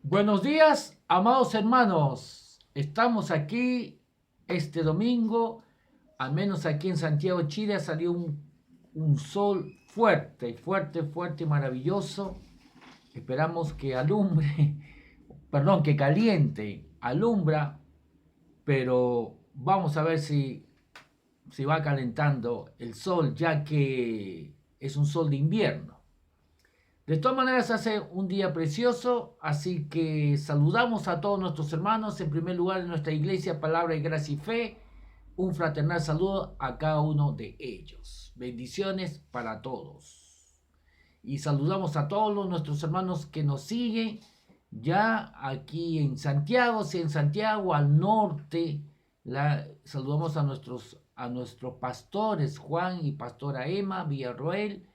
Buenos días, amados hermanos. Estamos aquí este domingo, al menos aquí en Santiago, Chile, salió un sol fuerte, fuerte, fuerte y maravilloso. Esperamos que alumbre, perdón, que caliente, alumbra, pero vamos a ver si va calentando el sol, ya que es un sol de invierno. De todas maneras hace un día precioso, así que saludamos a todos nuestros hermanos, en primer lugar en nuestra iglesia Palabra y Gracia y Fe, un fraternal saludo a cada uno de ellos. Bendiciones para todos. Y saludamos a todos nuestros hermanos que nos siguen ya aquí en Santiago, si en Santiago al norte, saludamos a nuestros pastores Juan y pastora Emma Villarroel,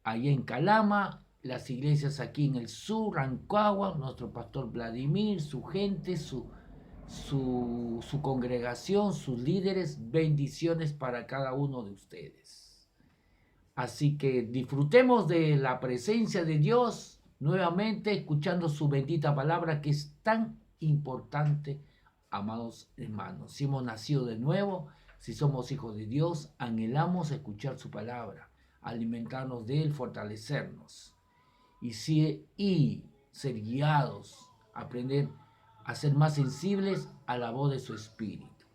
allá en Calama, las iglesias aquí en el sur, Rancagua, nuestro pastor Vladimir, su gente, su congregación, sus líderes, bendiciones para cada uno de ustedes. Así que disfrutemos de la presencia de Dios nuevamente, escuchando su bendita palabra que es tan importante, amados hermanos. Si hemos nacido de nuevo, si somos hijos de Dios, anhelamos escuchar su palabra, alimentarnos de él, fortalecernos y ser guiados, aprender a ser más sensibles a la voz de su espíritu.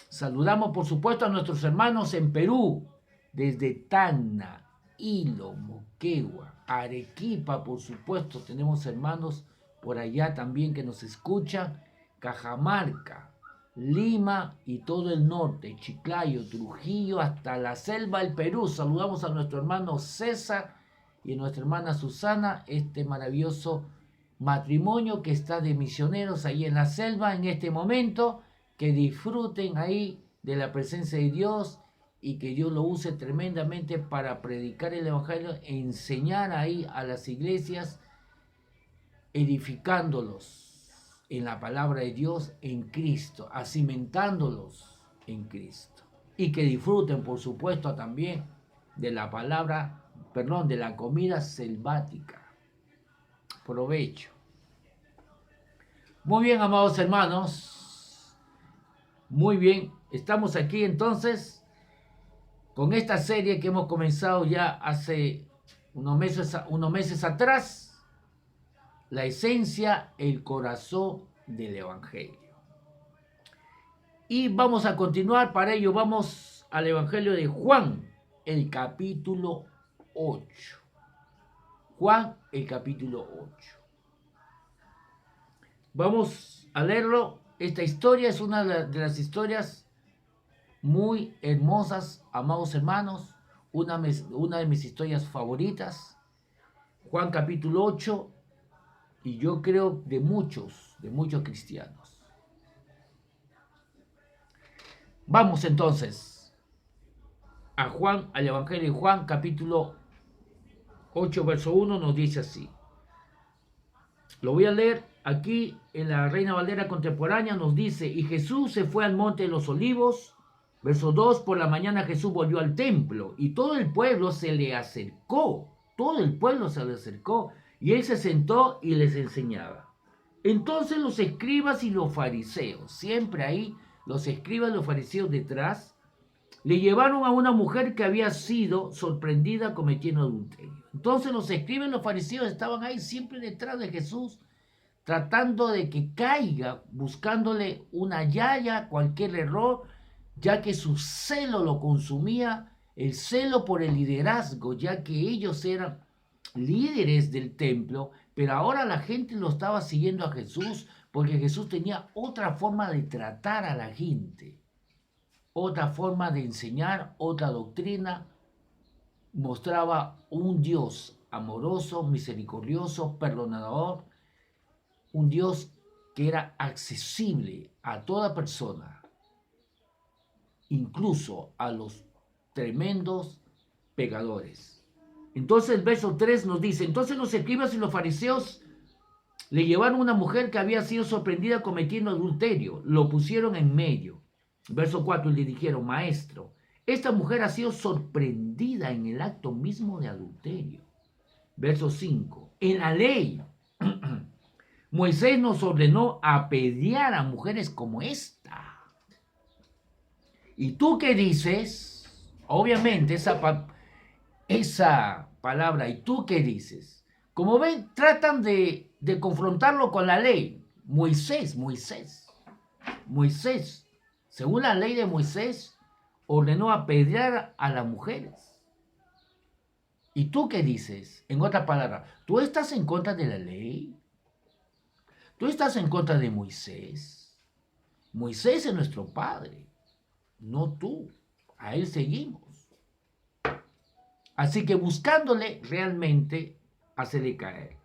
Saludamos por supuesto a nuestros hermanos en Perú, desde Tacna, Hilo, Moquegua, Arequipa, por supuesto, tenemos hermanos por allá también que nos escuchan, Cajamarca, Lima y todo el norte, Chiclayo, Trujillo, hasta la selva del Perú. Saludamos a nuestro hermano César y a nuestra hermana Susana, este maravilloso matrimonio que está de misioneros ahí en la selva en este momento, que disfruten ahí de la presencia de Dios y que Dios lo use tremendamente para predicar el Evangelio e enseñar ahí a las iglesias, edificándolos en la palabra de Dios en Cristo, acimentándolos en Cristo. Y que disfruten, por supuesto, también de la palabra, perdón, de la comida selvática. Provecho. Muy bien, amados hermanos. Muy bien, estamos aquí entonces con esta serie que hemos comenzado ya hace unos meses atrás, la esencia, el corazón del Evangelio. Y vamos a continuar, para ello vamos al Evangelio de Juan, el capítulo 8. Juan, el capítulo 8. Vamos a leerlo. Esta historia es una de las historias muy hermosas, amados hermanos, una de mis historias favoritas. Juan capítulo 8, y yo creo de muchos cristianos. Vamos entonces a Juan, al Evangelio de Juan, capítulo 8, verso 1, nos dice así. Lo voy a leer aquí en la Reina Valera contemporánea, nos dice: y Jesús se fue al monte de los olivos. Verso 2, por la mañana Jesús volvió al templo y todo el pueblo se le acercó. Todo el pueblo se le acercó y él se sentó y les enseñaba. Entonces los escribas y los fariseos, siempre ahí los escribas y los fariseos detrás, le llevaron a una mujer que había sido sorprendida cometiendo adulterio. Entonces los escribas y los fariseos estaban ahí siempre detrás de Jesús, tratando de que caiga, buscándole una yaya, cualquier error, ya que su celo lo consumía, el celo por el liderazgo, ya que ellos eran líderes del templo, pero ahora la gente lo estaba siguiendo a Jesús porque Jesús tenía otra forma de tratar a la gente, otra forma de enseñar, otra doctrina. Mostraba un Dios amoroso, misericordioso, perdonador, un Dios que era accesible a toda persona, incluso a los tremendos pecadores. Entonces el verso 3 nos dice: entonces los escribas y los fariseos le llevaron a una mujer que había sido sorprendida cometiendo adulterio, lo pusieron en medio. Verso 4, le dijeron: maestro, esta mujer ha sido sorprendida en el acto mismo de adulterio. Verso 5, en la ley Moisés nos ordenó apedrear a mujeres como esta. ¿Y tú qué dices? Obviamente esa palabra, ¿y tú qué dices? Como ven, tratan de confrontarlo con la ley. Moisés, según la ley de Moisés, ordenó apedrear a las mujeres. ¿Y tú qué dices? En otras palabras, ¿tú estás en contra de la ley? ¿Tú estás en contra de Moisés? Moisés es nuestro padre, no tú. A él seguimos. Así que buscándole realmente hacerle caer.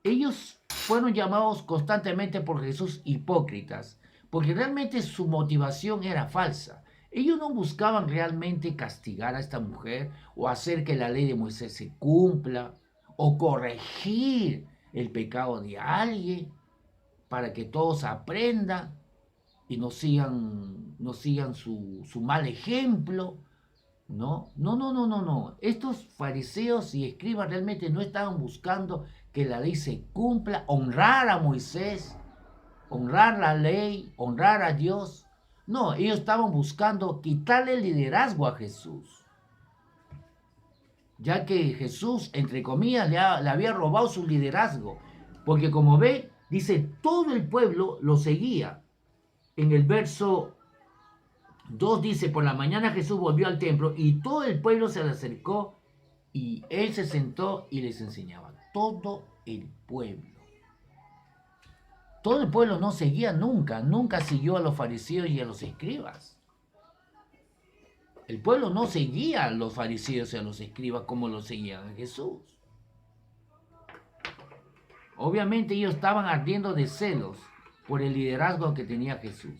Ellos fueron llamados constantemente por Jesús hipócritas, porque realmente su motivación era falsa. Ellos no buscaban realmente castigar a esta mujer o hacer que la ley de Moisés se cumpla o corregir el pecado de alguien para que todos aprendan y no sigan su mal ejemplo. No. Estos fariseos y escribas realmente no estaban buscando que la ley se cumpla, honrar a Moisés, honrar la ley, honrar a Dios. No, ellos estaban buscando quitarle el liderazgo a Jesús, ya que Jesús, entre comillas, le había robado su liderazgo. Porque como ve, dice, todo el pueblo lo seguía. En el verso 2 dice, por la mañana Jesús volvió al templo y todo el pueblo se le acercó y él se sentó y les enseñaba. Todo el pueblo. Todo el pueblo no seguía nunca siguió a los fariseos y a los escribas. El pueblo no seguía a los fariseos y a los escribas como lo seguían a Jesús. Obviamente ellos estaban ardiendo de celos por el liderazgo que tenía Jesús.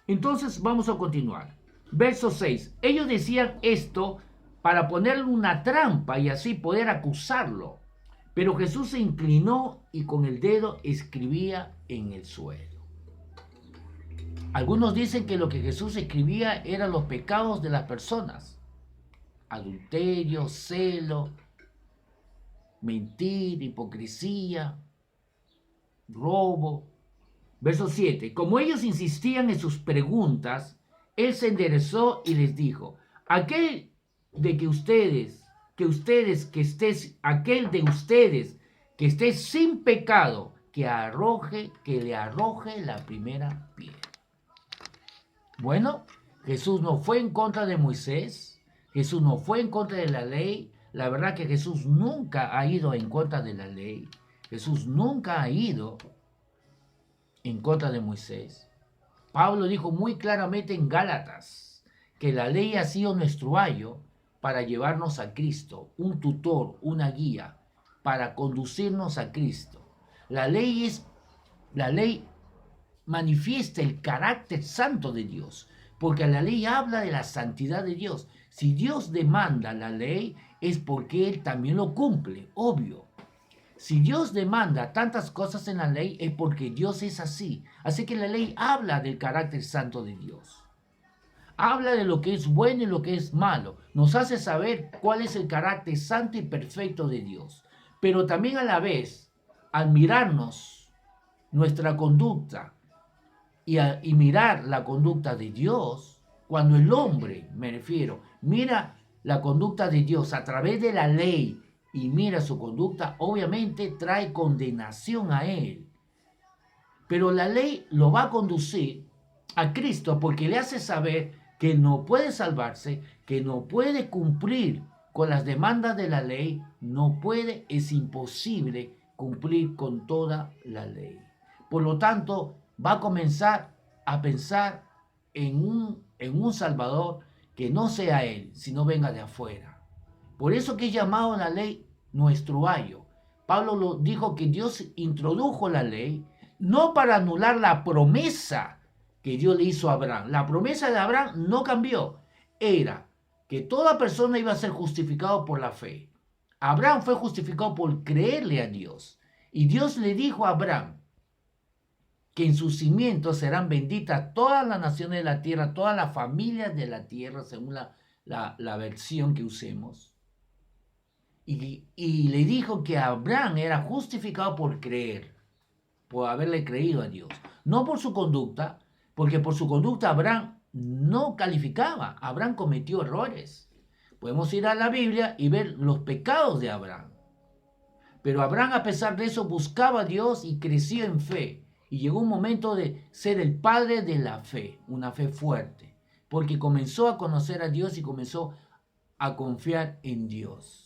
Entonces vamos a continuar. Verso 6. Ellos decían esto para ponerle una trampa y así poder acusarlo. Pero Jesús se inclinó y con el dedo escribía en el suelo. Algunos dicen que lo que Jesús escribía eran los pecados de las personas. Adulterio, celo, mentir, hipocresía, robo. Verso 7. Como ellos insistían en sus preguntas, él se enderezó y les dijo, aquel de ustedes que esté sin pecado, que le arroje la primera piedra. Bueno, Jesús no fue en contra de Moisés, Jesús no fue en contra de la ley. La verdad que Jesús nunca ha ido en contra de la ley. Jesús nunca ha ido en contra de Moisés. Pablo dijo muy claramente en Gálatas que la ley ha sido nuestro ayo para llevarnos a Cristo, un tutor, una guía, para conducirnos a Cristo. La ley manifiesta el carácter santo de Dios, porque la ley habla de la santidad de Dios. Si Dios demanda la ley, es porque Él también lo cumple, obvio. Si Dios demanda tantas cosas en la ley, es porque Dios es así. Así que la ley habla del carácter santo de Dios. Habla de lo que es bueno y lo que es malo. Nos hace saber cuál es el carácter santo y perfecto de Dios. Pero también a la vez, al mirarnos nuestra conducta y mirar la conducta de Dios, cuando el hombre, me refiero, mira la conducta de Dios a través de la ley y mira su conducta, obviamente trae condenación a él. Pero la ley lo va a conducir a Cristo porque le hace saber que no puede salvarse, que no puede cumplir con las demandas de la ley, es imposible cumplir con toda la ley. Por lo tanto, va a comenzar a pensar en un Salvador que no sea Él, sino venga de afuera. Por eso que es llamado la ley nuestro ayo. Pablo lo dijo que Dios introdujo la ley no para anular la promesa que Dios le hizo a Abraham. La promesa de Abraham no cambió. Era que toda persona iba a ser justificado por la fe. Abraham fue justificado por creerle a Dios. Y Dios le dijo a Abraham que en sus cimientos serán benditas todas las naciones de la tierra, todas las familias de la tierra, según la versión que usemos. y le dijo que Abraham era justificado por creer, por haberle creído a Dios. No por su conducta, porque por su conducta Abraham no calificaba. Abraham cometió errores. Podemos ir a la Biblia y ver los pecados de Abraham. Pero Abraham, a pesar de eso, buscaba a Dios y creció en fe. Y llegó un momento de ser el padre de la fe, una fe fuerte, porque comenzó a conocer a Dios y comenzó a confiar en Dios.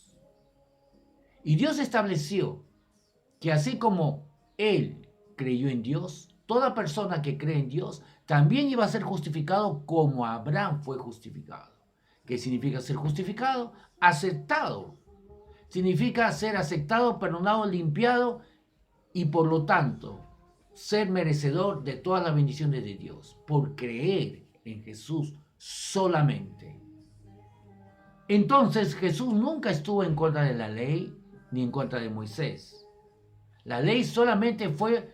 Y Dios estableció que así como él creyó en Dios, toda persona que cree en Dios también iba a ser justificado como Abraham fue justificado. ¿Qué significa ser justificado? Aceptado. Significa ser aceptado, perdonado, limpiado y por lo tanto ser merecedor de todas las bendiciones de Dios por creer en Jesús solamente. Entonces Jesús nunca estuvo en contra de la ley ni en contra de Moisés. La ley solamente fue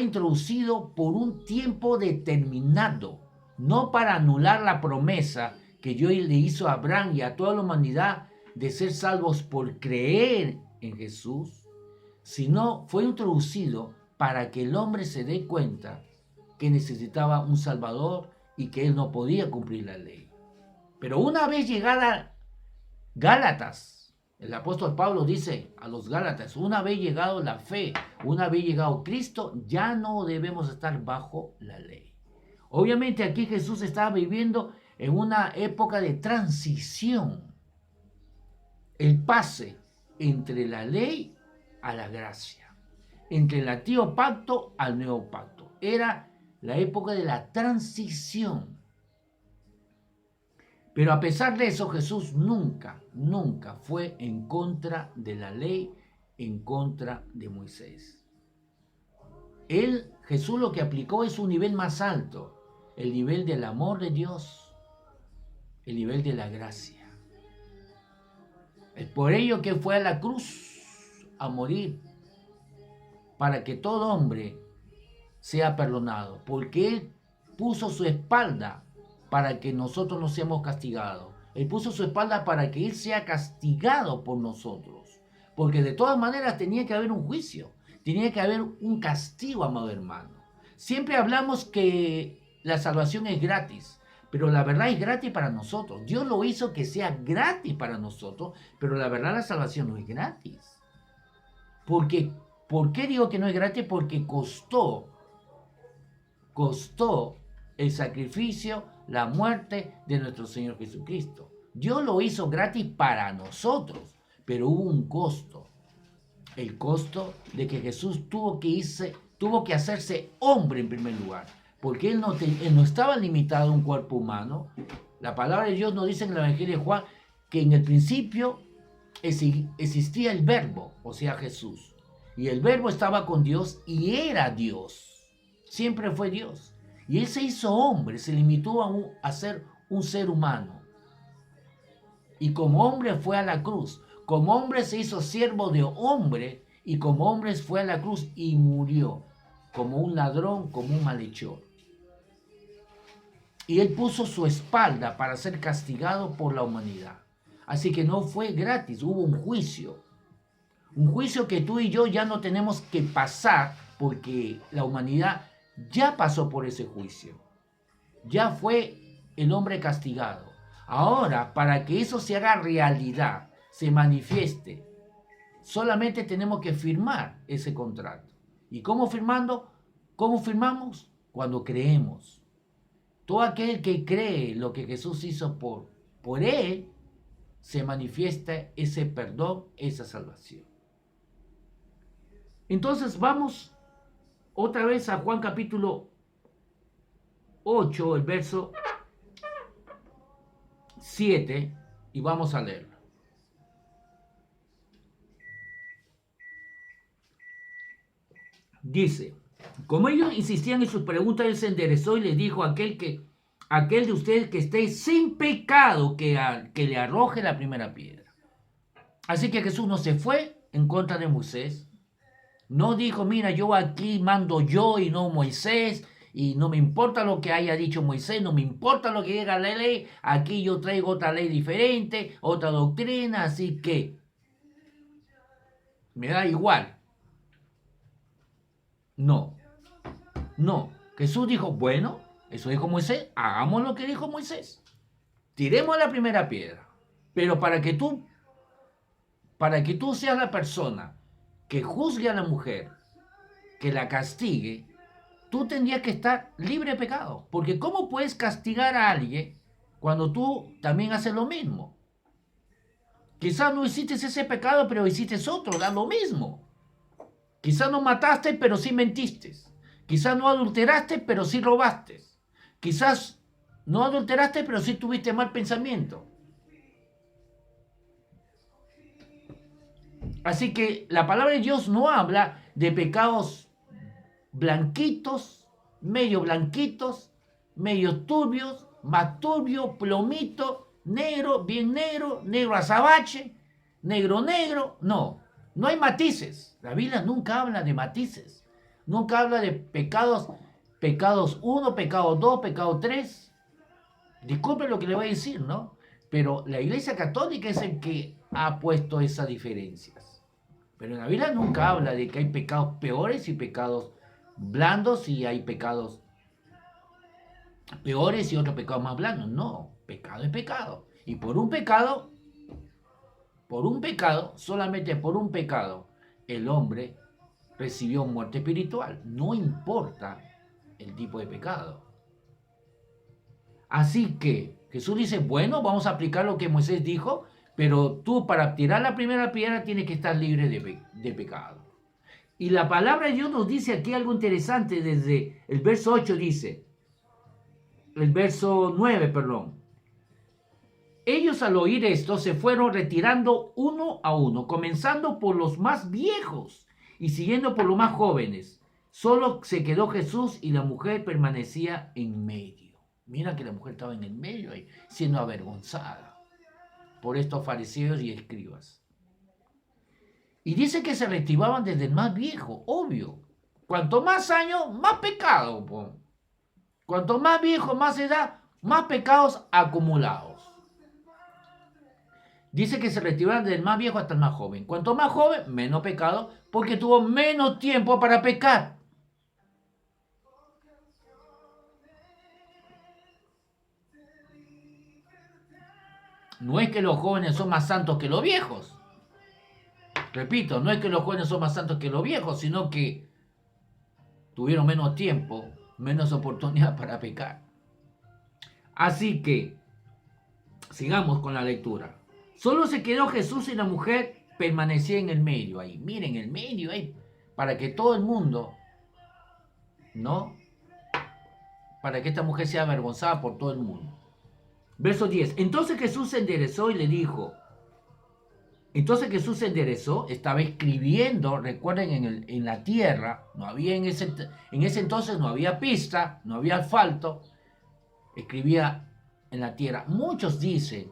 introducido por un tiempo determinado, no para anular la promesa que Dios le hizo a Abraham y a toda la humanidad de ser salvos por creer en Jesús, sino fue introducido para que el hombre se dé cuenta que necesitaba un Salvador y que él no podía cumplir la ley. Pero una vez llegada Gálatas, el apóstol Pablo dice a los Gálatas, una vez llegado la fe, una vez llegado Cristo, ya no debemos estar bajo la ley. Obviamente aquí Jesús estaba viviendo en una época de transición, el pase entre la ley a la gracia, entre el antiguo pacto al nuevo pacto. Era la época de la transición. Pero a pesar de eso, Jesús nunca fue en contra de la ley, en contra de Moisés. Jesús lo que aplicó es un nivel más alto, el nivel del amor de Dios, el nivel de la gracia. Es por ello que fue a la cruz a morir, para que todo hombre sea perdonado, porque Él puso su espalda para que nosotros no seamos castigados. Él puso su espalda para que Él sea castigado por nosotros, porque de todas maneras tenía que haber un juicio, tenía que haber un castigo, amado hermano. Siempre hablamos que la salvación es gratis, pero la verdad es gratis para nosotros. Dios lo hizo que sea gratis para nosotros, pero la verdad la salvación no es gratis. Porque, ¿por qué digo que no es gratis? Porque costó el sacrificio, la muerte de nuestro Señor Jesucristo. Dios lo hizo gratis para nosotros, pero hubo un costo. El costo de que Jesús tuvo que hacerse hombre en primer lugar, porque él no estaba limitado a un cuerpo humano. La palabra de Dios nos dice en el Evangelio de Juan que en el principio existía el Verbo, o sea Jesús, y el Verbo estaba con Dios y era Dios, siempre fue Dios, y Él se hizo hombre, se limitó a ser un ser humano, y como hombre fue a la cruz, como hombre se hizo siervo de hombre, y como hombre fue a la cruz y murió, como un ladrón, como un malhechor. Y Él puso su espalda para ser castigado por la humanidad. Así que no fue gratis, hubo un juicio. Un juicio que tú y yo ya no tenemos que pasar porque la humanidad ya pasó por ese juicio. Ya fue el hombre castigado. Ahora, para que eso se haga realidad, se manifieste, solamente tenemos que firmar ese contrato. ¿Y cómo firmando? ¿Cómo firmamos? Cuando creemos. Todo aquel que cree lo que Jesús hizo por él, se manifiesta ese perdón, esa salvación. Entonces vamos otra vez a Juan capítulo 8, el verso 7, y vamos a leerlo. Dice, como ellos insistían en sus preguntas, Él se enderezó y les dijo a aquel de ustedes que esté sin pecado, que le arroje la primera piedra. Así que Jesús no se fue en contra de Moisés. No dijo, mira, yo aquí mando yo y no Moisés, y no me importa lo que haya dicho Moisés, no me importa lo que diga la ley, aquí yo traigo otra ley diferente, otra doctrina, así que me da igual. No, no. Jesús dijo, bueno, eso dijo Moisés, hagamos lo que dijo Moisés. Tiremos la primera piedra. Pero para que tú seas la persona que juzgue a la mujer, que la castigue, tú tendrías que estar libre de pecado. Porque ¿cómo puedes castigar a alguien cuando tú también haces lo mismo? Quizás no hiciste ese pecado, pero hiciste otro, da lo mismo. Quizás no mataste, pero sí mentiste. Quizás no adulteraste, pero sí robaste. Quizás no adulteraste, pero sí tuviste mal pensamiento. Así que la palabra de Dios no habla de pecados blanquitos, medio turbios, más turbio, plomito, negro, bien negro, negro azabache, negro. No, no hay matices. La Biblia nunca habla de matices. Nunca habla de pecados 1, pecado 2, pecado 3. Disculpe lo que le voy a decir, ¿no? Pero la Iglesia Católica es el que ha puesto esas diferencias. Pero en la Biblia nunca habla de que hay pecados peores y pecados blandos y hay pecados peores y otros pecados más blandos. No, pecado es pecado. Y por un pecado, solamente por un pecado, el hombre recibió muerte espiritual. No importa el tipo de pecado. Así que Jesús dice, bueno, vamos a aplicar lo que Moisés dijo, pero tú para tirar la primera piedra tienes que estar libre de pecado. Y la palabra de Dios nos dice aquí algo interesante desde el verso 8 dice, el verso 9, perdón. Ellos al oír esto se fueron retirando uno a uno, comenzando por los más viejos y siguiendo por los más jóvenes. Solo se quedó Jesús y la mujer permanecía en medio. Mira que la mujer estaba en el medio ahí, siendo avergonzada por estos fariseos y escribas. Y dice que se reactivaban desde el más viejo, obvio. Cuanto más años, más pecado. Po. Cuanto más viejo, más edad, más pecados acumulados. Dice que se reactivaban desde el más viejo hasta el más joven. Cuanto más joven, menos pecado, porque tuvo menos tiempo para pecar. No es que los jóvenes son más santos que los viejos. Repito, no es que los jóvenes son más santos que los viejos, sino que tuvieron menos tiempo, menos oportunidad para pecar. Así que, sigamos con la lectura. Solo se quedó Jesús y la mujer permanecía en el medio ahí. Miren, en el medio ahí, para que todo el mundo, ¿no? Para que esta mujer sea avergonzada por todo el mundo. Verso 10. Entonces Jesús se enderezó y le dijo. Entonces Jesús se enderezó, estaba escribiendo, recuerden, en la tierra, no había en ese entonces no había pista, no había asfalto, escribía en la tierra. Muchos dicen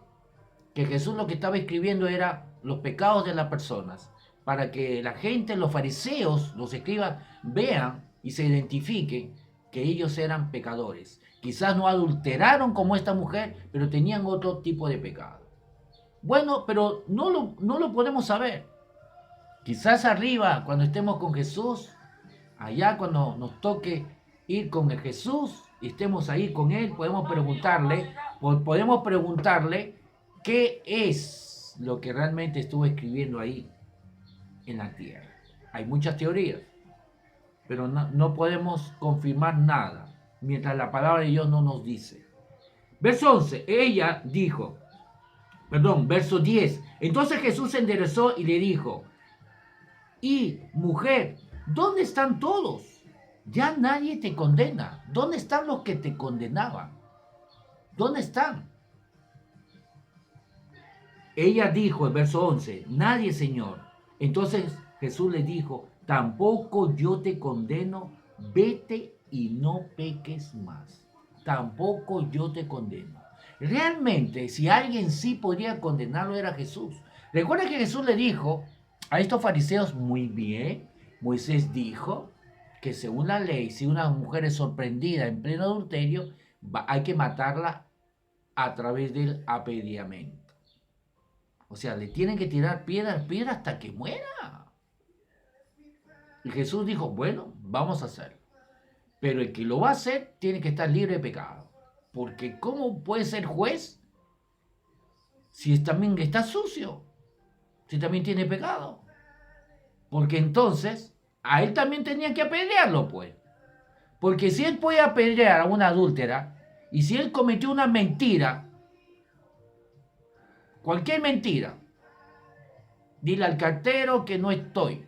que Jesús lo que estaba escribiendo era los pecados de las personas, para que la gente, los fariseos, los escribas, vean y se identifiquen que ellos eran pecadores. Quizás no adulteraron como esta mujer, pero tenían otro tipo de pecado. Bueno, pero no lo podemos saber. Quizás arriba, cuando estemos con Jesús, allá cuando nos toque ir con Jesús y estemos ahí con Él, podemos preguntarle qué es lo que realmente estuvo escribiendo ahí en la tierra. Hay muchas teorías, pero no podemos confirmar nada mientras la palabra de Dios no nos dice. Verso 11, verso 10. Entonces Jesús se enderezó y le dijo, mujer, ¿dónde están todos? Ya nadie te condena. ¿Dónde están los que te condenaban? ¿Dónde están? Ella dijo, en verso 11, nadie, Señor. Entonces Jesús le dijo, tampoco yo te condeno, vete y no peques más. Tampoco yo te condeno. Realmente, si alguien sí podría condenarlo era Jesús. Recuerda que Jesús le dijo a estos fariseos, muy bien, Moisés dijo que según la ley, si una mujer es sorprendida en pleno adulterio, hay que matarla a través del apedreamiento. O sea, le tienen que tirar piedra hasta que muera. Y Jesús dijo, bueno, vamos a hacerlo. Pero el que lo va a hacer tiene que estar libre de pecado. Porque ¿cómo puede ser juez si también está sucio? Si también tiene pecado. Porque entonces a él también tenía que apedrearlo, pues. Porque si él puede apedrear a una adúltera y si él cometió una mentira, cualquier mentira, dile al cartero que no estoy.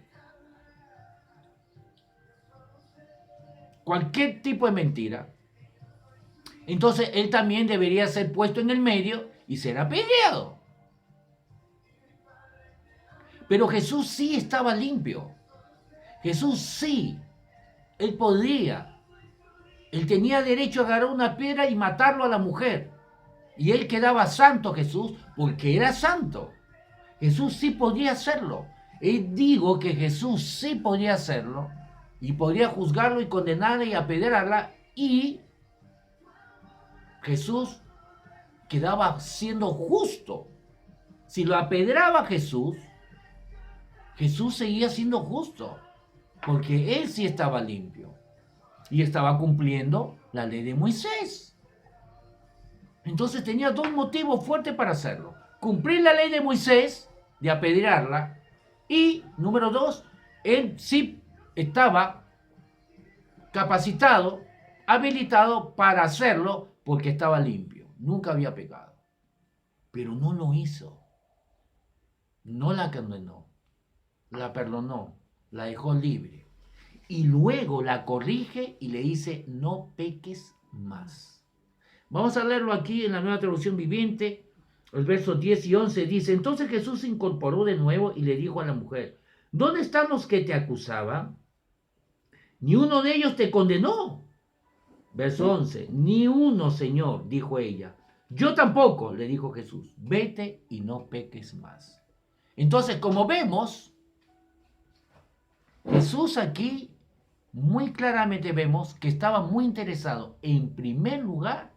Cualquier tipo de mentira. Entonces él también debería ser puesto en el medio y ser apedreado. Pero Jesús sí estaba limpio. Jesús sí. Él podría. Él tenía derecho a agarrar una piedra y matarlo a la mujer. Y él quedaba santo, Jesús, porque era santo. Jesús sí podía hacerlo. Él digo que Jesús sí podía hacerlo. Y podría juzgarlo y condenarla y apedrearla. Y Jesús quedaba siendo justo. Si lo apedraba Jesús, Jesús seguía siendo justo. Porque él sí estaba limpio. Y estaba cumpliendo la ley de Moisés. Entonces tenía dos motivos fuertes para hacerlo. Cumplir la ley de Moisés, de apedrearla. Y, número dos, él sí estaba capacitado, habilitado para hacerlo porque estaba limpio. Nunca había pecado. Pero no lo hizo. No la condenó. La perdonó. La dejó libre. Y luego la corrige y le dice, no peques más. Vamos a leerlo aquí en la Nueva Traducción Viviente. El verso 10 y 11 dice, entonces Jesús se incorporó de nuevo y le dijo a la mujer, ¿dónde están los que te acusaban? Ni uno de ellos te condenó. Verso 11, ni uno, Señor, dijo ella. Yo tampoco, le dijo Jesús, vete y no peques más. Entonces, como vemos, Jesús aquí muy claramente vemos que estaba muy interesado, en primer lugar,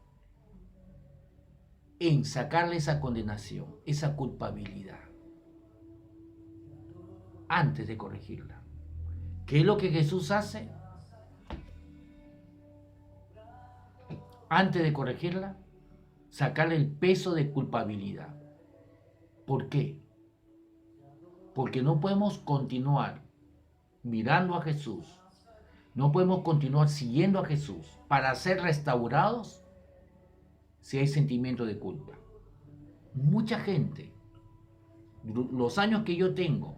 en sacarle esa condenación, esa culpabilidad, antes de corregirla. ¿Qué es lo que Jesús hace? Antes de corregirla, sacarle el peso de culpabilidad. ¿Por qué? Porque no podemos continuar mirando a Jesús, no podemos continuar siguiendo a Jesús para ser restaurados si hay sentimiento de culpa. Mucha gente, los años que yo tengo,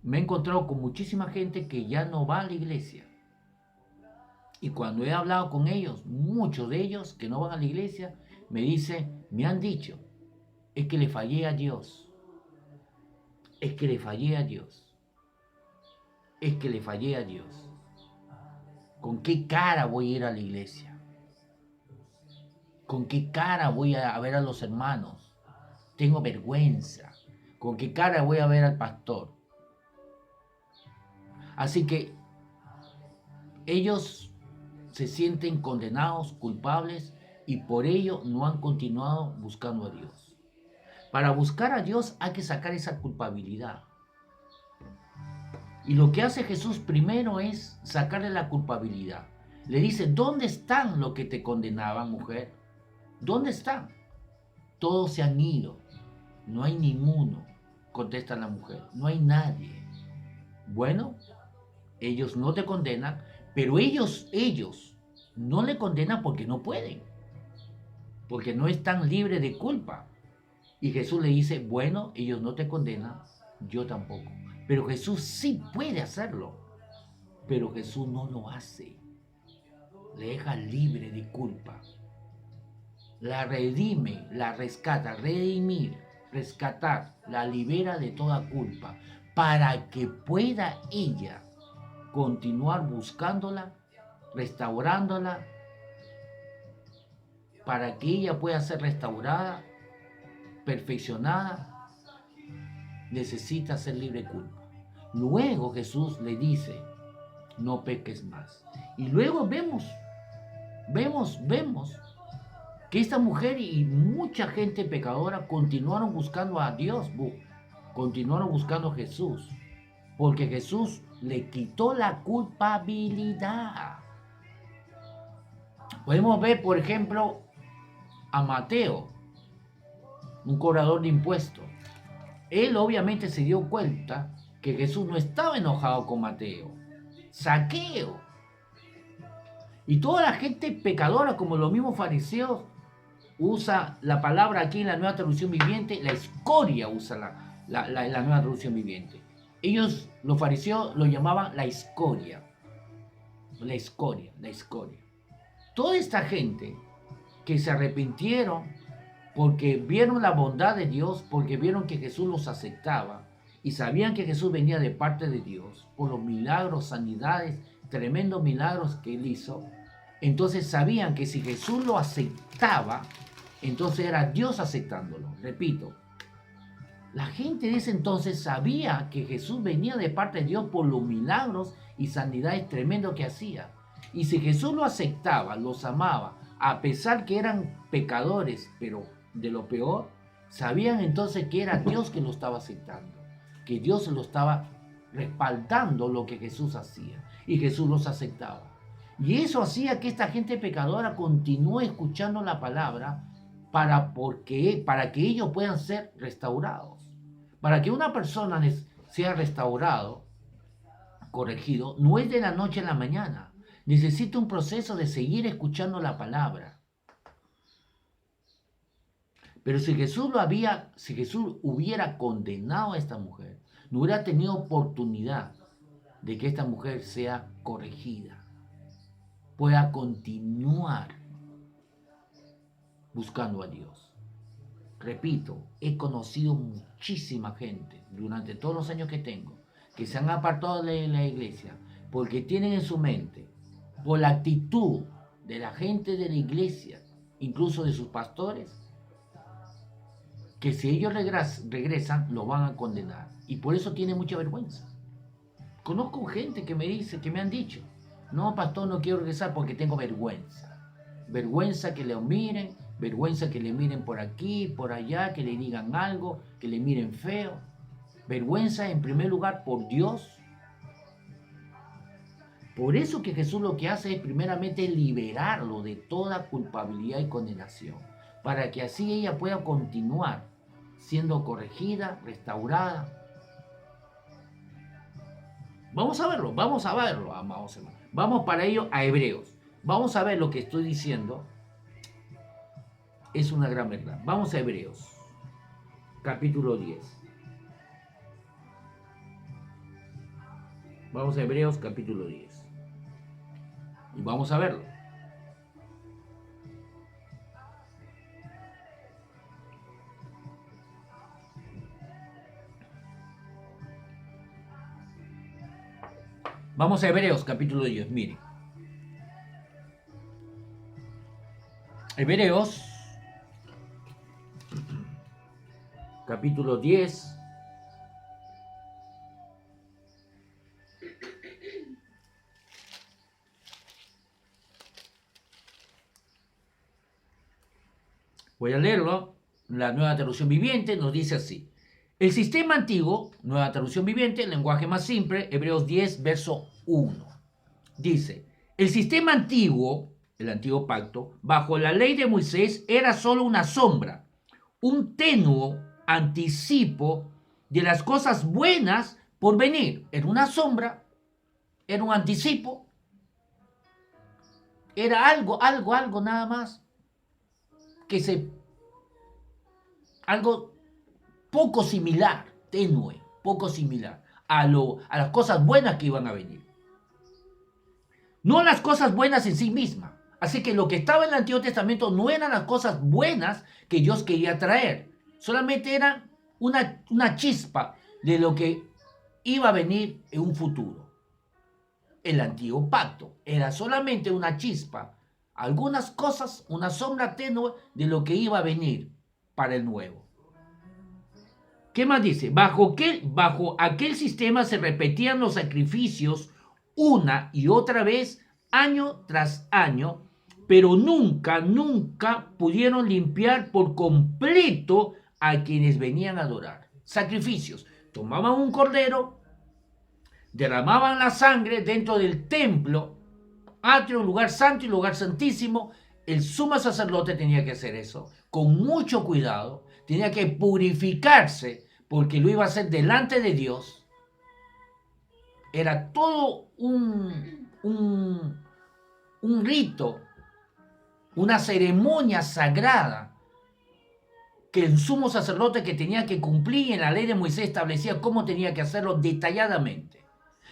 me he encontrado con muchísima gente que ya no va a la iglesia. Y cuando he hablado con ellos, muchos de ellos que no van a la iglesia, me dicen, me han dicho, es que le fallé a Dios. Es que le fallé a Dios. Es que le fallé a Dios. ¿Con qué cara voy a ir a la iglesia? ¿Con qué cara voy a ver a los hermanos? Tengo vergüenza. ¿Con qué cara voy a ver al pastor? Así que ellos se sienten condenados, culpables, y por ello no han continuado buscando a Dios. Para buscar a Dios hay que sacar esa culpabilidad. Y lo que hace Jesús primero es sacarle la culpabilidad. Le dice, ¿dónde están los que te condenaban, mujer? ¿Dónde están? Todos se han ido. No hay ninguno, contesta la mujer. No hay nadie. Bueno, ellos no te condenan, pero ellos no le condenan porque no pueden. Porque no están libres de culpa. Y Jesús le dice, bueno, ellos no te condenan, yo tampoco. Pero Jesús sí puede hacerlo. Pero Jesús no lo hace. Le deja libre de culpa. La redime, la rescata, redimir, rescatar, la libera de toda culpa. Para que pueda ella continuar buscándola, restaurándola, para que ella pueda ser restaurada, perfeccionada, necesita ser libre de culpa. Luego Jesús le dice, no peques más. Y luego vemos que esta mujer y mucha gente pecadora continuaron buscando a Dios, continuaron buscando a Jesús, porque Jesús le quitó la culpabilidad. Podemos ver, por ejemplo, a Mateo, un cobrador de impuestos. Él obviamente se dio cuenta que Jesús no estaba enojado con Mateo. Zaqueo. Y toda la gente pecadora, como los mismos fariseos, usa la palabra aquí en la Nueva Traducción Viviente, la escoria usa la Nueva Traducción Viviente. Ellos, los fariseos, lo llamaban la escoria. La escoria, la escoria. Toda esta gente que se arrepintieron porque vieron la bondad de Dios, porque vieron que Jesús los aceptaba y sabían que Jesús venía de parte de Dios por los milagros, sanidades, tremendos milagros que él hizo. Entonces sabían que si Jesús lo aceptaba, entonces era Dios aceptándolo. Repito, la gente de ese entonces sabía que Jesús venía de parte de Dios por los milagros y sanidades tremendos que hacía. Y si Jesús lo aceptaba, los amaba, a pesar que eran pecadores, pero de lo peor, sabían entonces que era Dios que lo estaba aceptando, que Dios lo estaba respaldando lo que Jesús hacía, y Jesús los aceptaba. Y eso hacía que esta gente pecadora continúe escuchando la palabra para que ellos puedan ser restaurados. Para que una persona sea restaurado, corregido, no es de la noche a la mañana. Necesita un proceso de seguir escuchando la palabra. Pero si Jesús hubiera condenado a esta mujer, no hubiera tenido oportunidad de que esta mujer sea corregida, pueda continuar buscando a Dios. Repito, he conocido muchísima gente durante todos los años que tengo que se han apartado de la iglesia porque tienen en su mente, por la actitud de la gente de la iglesia, incluso de sus pastores, que si ellos regresan, lo van a condenar. Y por eso tiene mucha vergüenza. Conozco gente que me han dicho, no, pastor, no quiero regresar porque tengo vergüenza. Vergüenza que le miren, vergüenza que le miren por aquí, por allá, que le digan algo, que le miren feo. Vergüenza en primer lugar por Dios. Por eso que Jesús lo que hace es primeramente liberarlo de toda culpabilidad y condenación, para que así ella pueda continuar siendo corregida, restaurada. Vamos a verlo, amados hermanos. Vamos para ello a Hebreos. Vamos a ver lo que estoy diciendo. Es una gran verdad. Vamos a Hebreos, capítulo 10. Vamos a Hebreos, capítulo 10. Y vamos a verlo. Vamos a Hebreos, capítulo 10. Miren. Hebreos, capítulo 10. Voy a leerlo. La Nueva Traducción Viviente nos dice así. El sistema antiguo, Nueva Traducción Viviente, lenguaje más simple, Hebreos 10, verso 1. Dice, el sistema antiguo, el antiguo pacto, bajo la ley de Moisés, era solo una sombra, un tenuo anticipo de las cosas buenas por venir. Era una sombra, era un anticipo, era algo nada más, algo poco similar, tenue, poco similar a las cosas buenas que iban a venir. No las cosas buenas en sí mismas. Así que lo que estaba en el Antiguo Testamento no eran las cosas buenas que Dios quería traer. Solamente eran una chispa de lo que iba a venir en un futuro. El antiguo pacto era solamente una chispa, algunas cosas, una sombra tenue de lo que iba a venir para el nuevo. ¿Qué más dice? Bajo aquel sistema se repetían los sacrificios una y otra vez, año tras año, pero nunca pudieron limpiar por completo a quienes venían a adorar. Sacrificios. Tomaban un cordero, derramaban la sangre dentro del templo, atrio, lugar santo y lugar santísimo. El sumo sacerdote tenía que hacer eso con mucho cuidado, tenía que purificarse porque lo iba a hacer delante de Dios. Era todo un rito, una ceremonia sagrada que el sumo sacerdote que tenía que cumplir. En la ley de Moisés establecía cómo tenía que hacerlo detalladamente.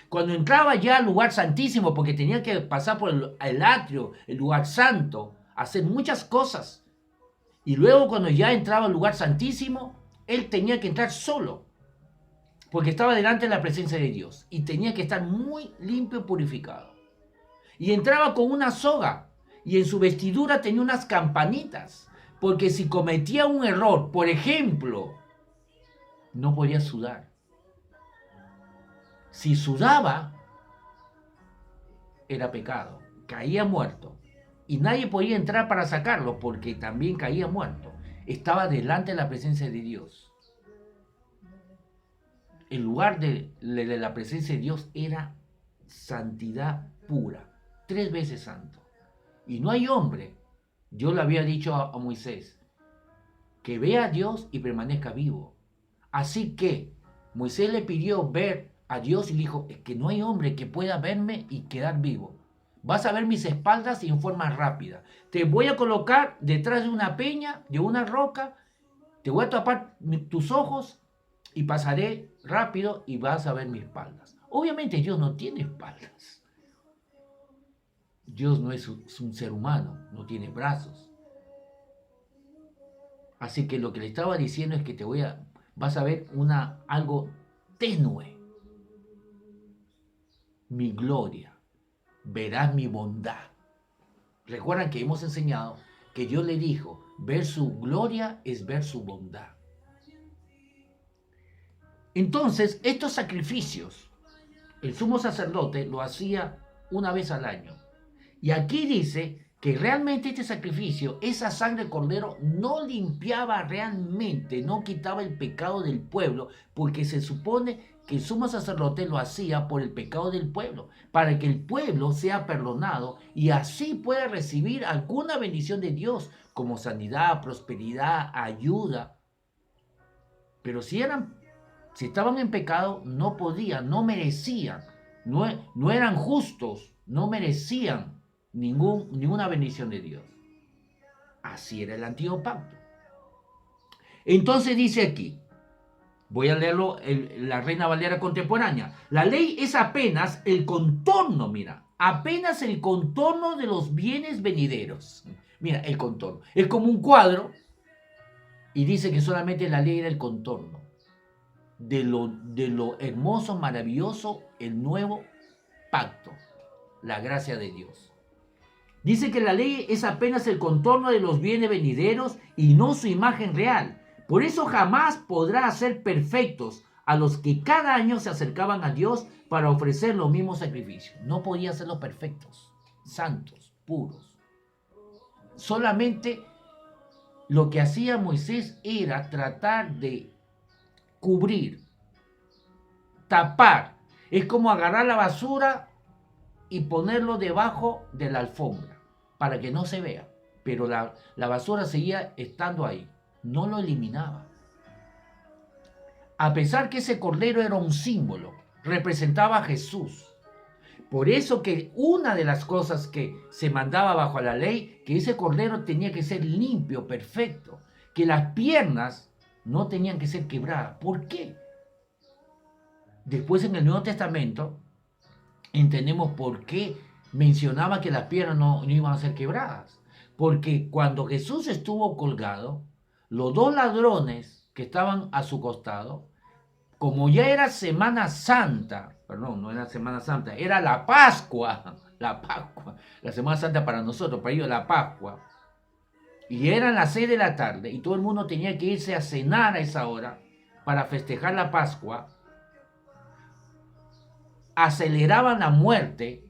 Cuando entraba ya al lugar santísimo, porque tenía que pasar por el atrio, el lugar santo, hacer muchas cosas. Y luego cuando ya entraba al lugar santísimo, él tenía que entrar solo, porque estaba delante de la presencia de Dios y tenía que estar muy limpio y purificado. Y entraba con una soga y en su vestidura tenía unas campanitas, porque si cometía un error, por ejemplo, no podía sudar. Si sudaba, era pecado, caía muerto. Y nadie podía entrar para sacarlo porque también caía muerto. Estaba delante de la presencia de Dios. El lugar de la presencia de Dios era santidad pura, 3 veces santo. Y no hay hombre, yo le había dicho a Moisés, que vea a Dios y permanezca vivo. Así que Moisés le pidió ver a Dios y le dijo, es que no hay hombre que pueda verme y quedar vivo. Vas a ver mis espaldas y en forma rápida. Te voy a colocar detrás de una peña, de una roca, te voy a tapar tus ojos y pasaré rápido y vas a ver mis espaldas. Obviamente Dios no tiene espaldas. Dios no es un ser humano, no tiene brazos. Así que lo que le estaba diciendo es que vas a ver algo tenue. Mi gloria, verás mi bondad. Recuerdan que hemos enseñado que Dios le dijo, ver su gloria es ver su bondad. Entonces, estos sacrificios, el sumo sacerdote lo hacía una vez al año. Y aquí dice que realmente este sacrificio, esa sangre de cordero, no limpiaba realmente, no quitaba el pecado del pueblo, porque se supone que el sumo sacerdote lo hacía por el pecado del pueblo, para que el pueblo sea perdonado y así pueda recibir alguna bendición de Dios, como sanidad, prosperidad, ayuda. Pero si estaban en pecado, no podían, no merecían, no eran justos, no merecían ninguna bendición de Dios. Así era el antiguo pacto. Entonces dice aquí, voy a leerlo la Reina Valera contemporánea. La ley es apenas el contorno, mira, apenas el contorno de los bienes venideros. Mira, el contorno. Es como un cuadro y dice que solamente la ley era el contorno de lo hermoso, maravilloso, el nuevo pacto, la gracia de Dios. Dice que la ley es apenas el contorno de los bienes venideros y no su imagen real. Por eso jamás podrá hacer perfectos a los que cada año se acercaban a Dios para ofrecer los mismos sacrificios. No podía hacerlos perfectos, santos, puros. Solamente lo que hacía Moisés era tratar de cubrir, tapar. Es como agarrar la basura y ponerlo debajo de la alfombra para que no se vea. Pero la basura seguía estando ahí, no lo eliminaba. A pesar que ese cordero era un símbolo, representaba a Jesús. Por eso que una de las cosas que se mandaba bajo la ley, que ese cordero tenía que ser limpio, perfecto, que las piernas no tenían que ser quebradas. ¿Por qué? Después en el Nuevo Testamento entendemos por qué mencionaba que las piernas no iban a ser quebradas. Porque cuando Jesús estuvo colgado, los 2 ladrones que estaban a su costado, como ya era Semana Santa, perdón, no era Semana Santa, era la Pascua, la Semana Santa para nosotros, para ellos la Pascua, y eran las 6 de la tarde y todo el mundo tenía que irse a cenar a esa hora para festejar la Pascua. aceleraban la muerte